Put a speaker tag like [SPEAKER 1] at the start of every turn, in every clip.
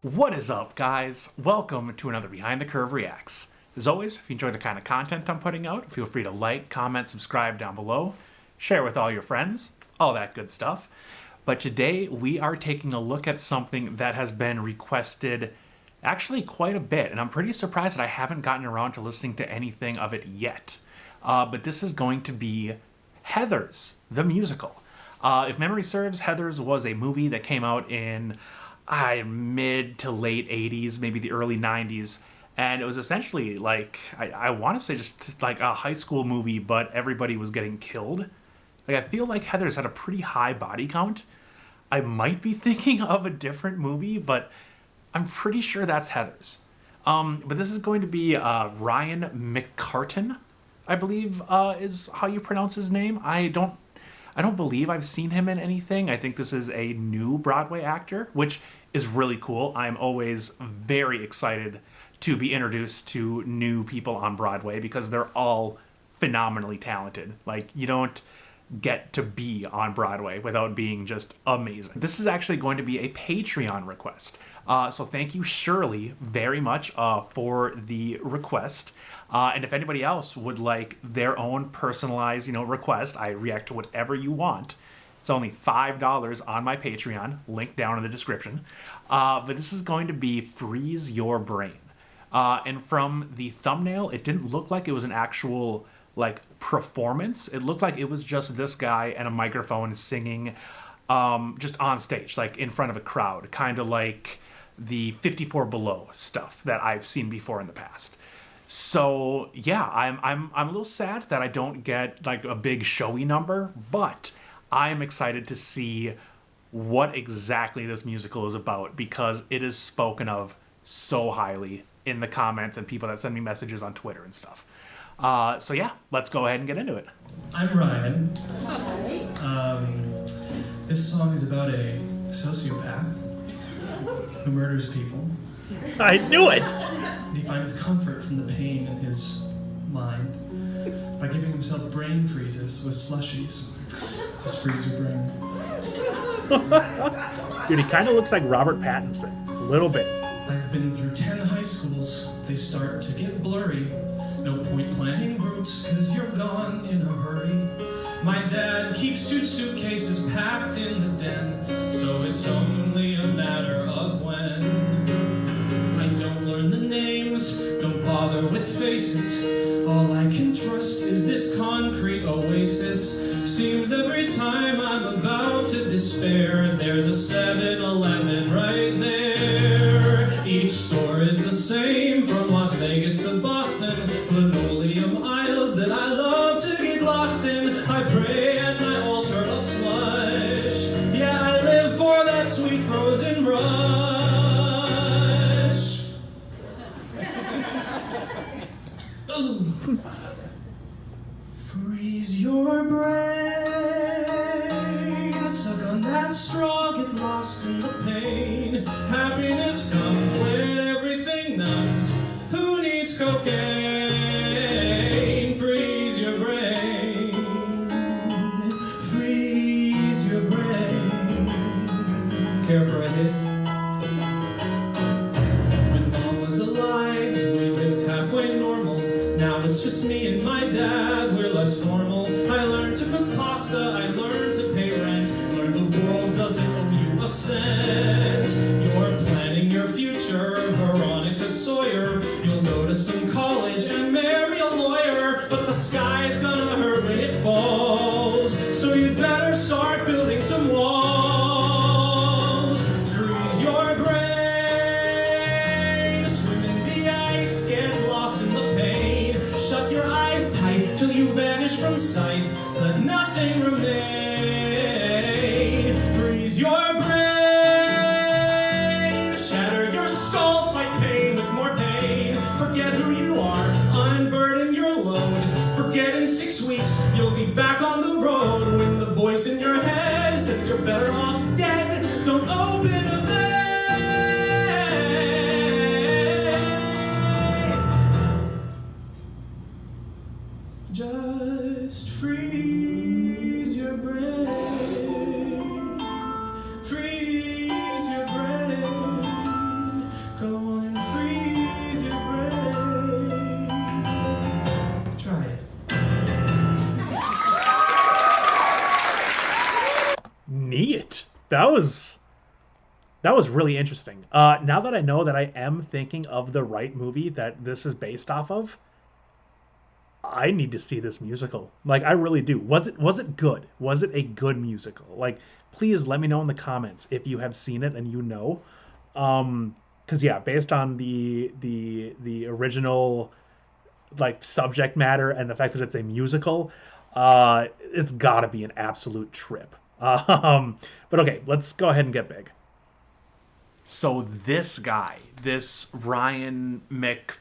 [SPEAKER 1] What is up, guys? Welcome to another Behind the Curve Reacts. As always, if you enjoy the kind of content I'm putting out, feel free to like, comment, subscribe down below, share with all your friends, all that good stuff. But today we are taking a look at something that has been requested actually quite a bit, and I'm pretty surprised that I haven't gotten around to listening to anything of it yet. But this is going to be Heathers, the musical. If memory serves, Heathers was a movie that came out in mid to late 80s, maybe the early 90s. And it was essentially like, I want to say just like a high school movie, but everybody was getting killed. Like, I feel like Heathers had a pretty high body count. I might be thinking of a different movie, but I'm pretty sure that's Heathers. But this is going to be Ryan McCartan, I believe is how you pronounce his name. I don't believe I've seen him in anything. I think this is a new Broadway actor, which is really cool. I'm always very excited to be introduced to new people on Broadway because they're all phenomenally talented. Like, you don't get to be on Broadway without being just amazing. This is actually going to be a Patreon request. So thank you, Shirley, very much for the request. And if anybody else would like their own personalized, request, I react to whatever you want. It's only $5 on my Patreon, link down in the description. But this is going to be Freeze Your Brain. And from the thumbnail, it didn't look like it was an actual, performance. It looked like it was just this guy and a microphone singing just on stage, like in front of a crowd, kind of like the 54 Below stuff that I've seen before in the past. So yeah, I'm a little sad that I don't get like a big showy number, but I am excited to see what exactly this musical is about because it is spoken of so highly in the comments and people that send me messages on Twitter and stuff. So yeah, let's go ahead and get into it.
[SPEAKER 2] I'm Ryan.
[SPEAKER 3] Hi.
[SPEAKER 2] This song is about a sociopath who murders people.
[SPEAKER 1] I knew it!
[SPEAKER 2] And he finds comfort from the pain in his mind by giving himself brain freezes with slushies. This is freeze your brain.
[SPEAKER 1] Dude, he kind of looks like Robert Pattinson, a little bit.
[SPEAKER 2] I've been through 10 high schools. They start to get blurry. No point planning routes, cause you're gone in a hurry. My dad keeps 2 suitcases packed in the den, so it's only a matter of when. I don't learn the names, don't bother with faces. All I can trust is this concrete oasis. Seems every time I'm about to despair, there's a 7-Eleven right there. Each store is the same, from Las Vegas to Boston. Linoleum aisles that I love to get lost in. I pray at my altar of slush. Yeah, I live for that sweet frozen rush. Ooh. Freeze your brain. Suck on that straw, get lost in the pain. Happiness comes when everything numbs. Who needs cocaine? Freeze your brain. Freeze your brain. Care for a hit? When mom was alive, we lived halfway normal. Now it's just me and my dad, we're less formal. I learned to cook pasta, I learned to pay rent. Learned the world doesn't owe you a cent. You're planning your future, Veronica Sawyer. You'll go to some college and marry a lawyer, but the sky's gonna hurt when it falls, so you'd better start building some walls. Freeze your brain, swim in the ice, get lost in the pain. Shut your eyes tight till you vanish from sight. Let nothing remain. Freeze your brain, shatter your skull, fight pain with more pain. Forget who you are, unburden your load. Forget in 6 weeks you'll be back on the road. When the voice in your head says you're better off dead, don't open a vein. Just freeze your brain. Freeze your brain.
[SPEAKER 1] Neat. That was really interesting. Now that I know that I am thinking of the right movie that this is based off of, I need to see this musical. Like I really do. Was it good? Was it a good musical? Like please let me know in the comments if you have seen it and you know. Cuz yeah, based on the original like subject matter and the fact that it's a musical, it's got to be an absolute trip. But okay, let's go ahead and get big. So this guy, this Ryan Mc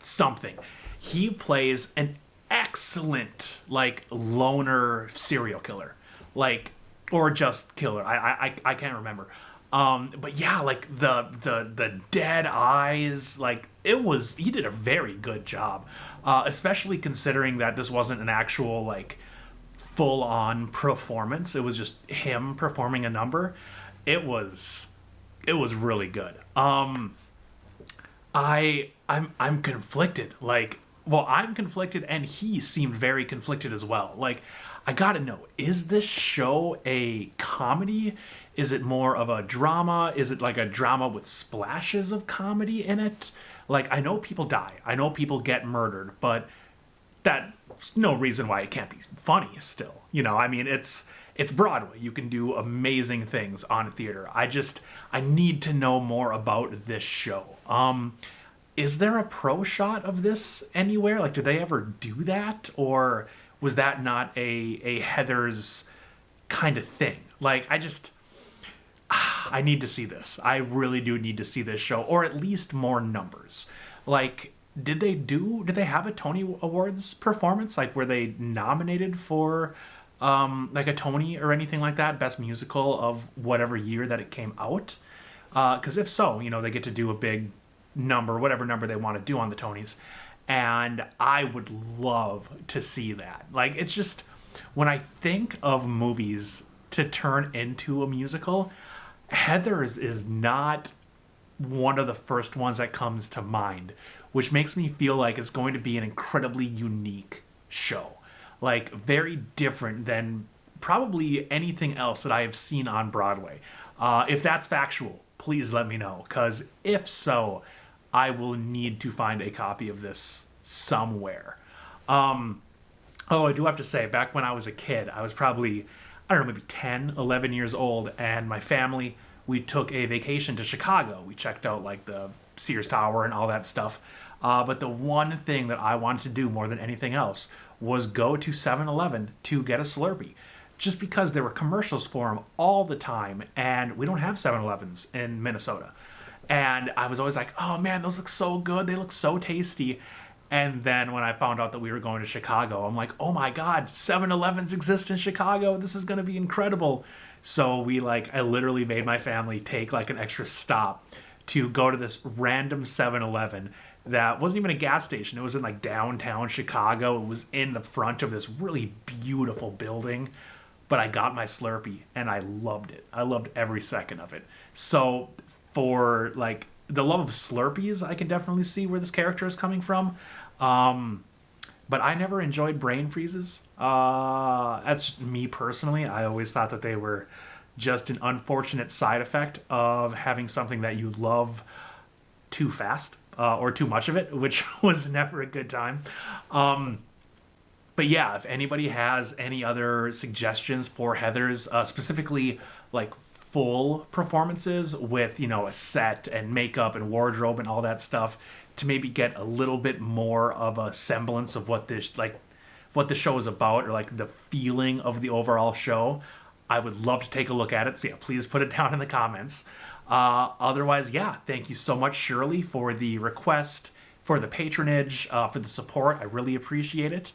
[SPEAKER 1] something, he plays an excellent like loner serial killer, like or just killer. I can't remember. But yeah, like the dead eyes, like he did a very good job, especially considering that this wasn't an actual like full on performance. It was just him performing a number. It was really good. I'm conflicted. Like, well, I'm conflicted, and he seemed very conflicted as well. Like, I gotta know, is this show a comedy? Is it more of a drama? Is it like a drama with splashes of comedy in it? Like, I know people die. I know people get murdered, but that's no reason why it can't be funny still. You know, I mean, it's Broadway. You can do amazing things on a theater. I need to know more about this show. Is there a pro shot of this anywhere? Like, did they ever do that? Or was that not a Heather's kind of thing? Like, I need to see this. I really do need to see this show, or at least more numbers. Like, did they have a Tony Awards performance? Like, were they nominated for like a Tony or anything like that, best musical of whatever year that it came out? Because if so, you know, they get to do a big number, whatever number they want to do on the Tonys, and I would love to see that. Like, it's just, when I think of movies to turn into a musical, Heathers is not one of the first ones that comes to mind, which makes me feel like it's going to be an incredibly unique show. Like, very different than probably anything else that I have seen on Broadway. If that's factual, please let me know, because if so, I will need to find a copy of this somewhere. Oh, I do have to say, back when I was a kid, I was probably, I don't know, maybe 10, 11 years old, and my family, we took a vacation to Chicago. We checked out, like, the Sears Tower and all that stuff. But the one thing that I wanted to do more than anything else was go to 7-Eleven to get a Slurpee. Just because there were commercials for them all the time, and we don't have 7-Elevens in Minnesota. And I was always like, oh man, those look so good. They look so tasty. And then when I found out that we were going to Chicago, I'm like, oh my God, 7-Elevens exist in Chicago. This is going to be incredible. So I literally made my family take like an extra stop to go to this random 7-Eleven that wasn't even a gas station. It was in like downtown Chicago. It was in the front of this really beautiful building. But I got my Slurpee and I loved it. I loved every second of it. So for like the love of Slurpees, I can definitely see where this character is coming from. But I never enjoyed brain freezes. That's me personally. I always thought that they were just an unfortunate side effect of having something that you love too fast, or too much of it, which was never a good time. But yeah, if anybody has any other suggestions for Heather's, specifically like full performances with, you know, a set and makeup and wardrobe and all that stuff, to maybe get a little bit more of a semblance of what the show is about, or like the feeling of the overall show, I would love to take a look at it. So yeah, please put it down in the comments. Otherwise, yeah, thank you so much, Shirley, for the request, for the patronage, for the support. I really appreciate it.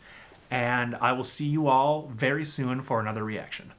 [SPEAKER 1] And I will see you all very soon for another reaction.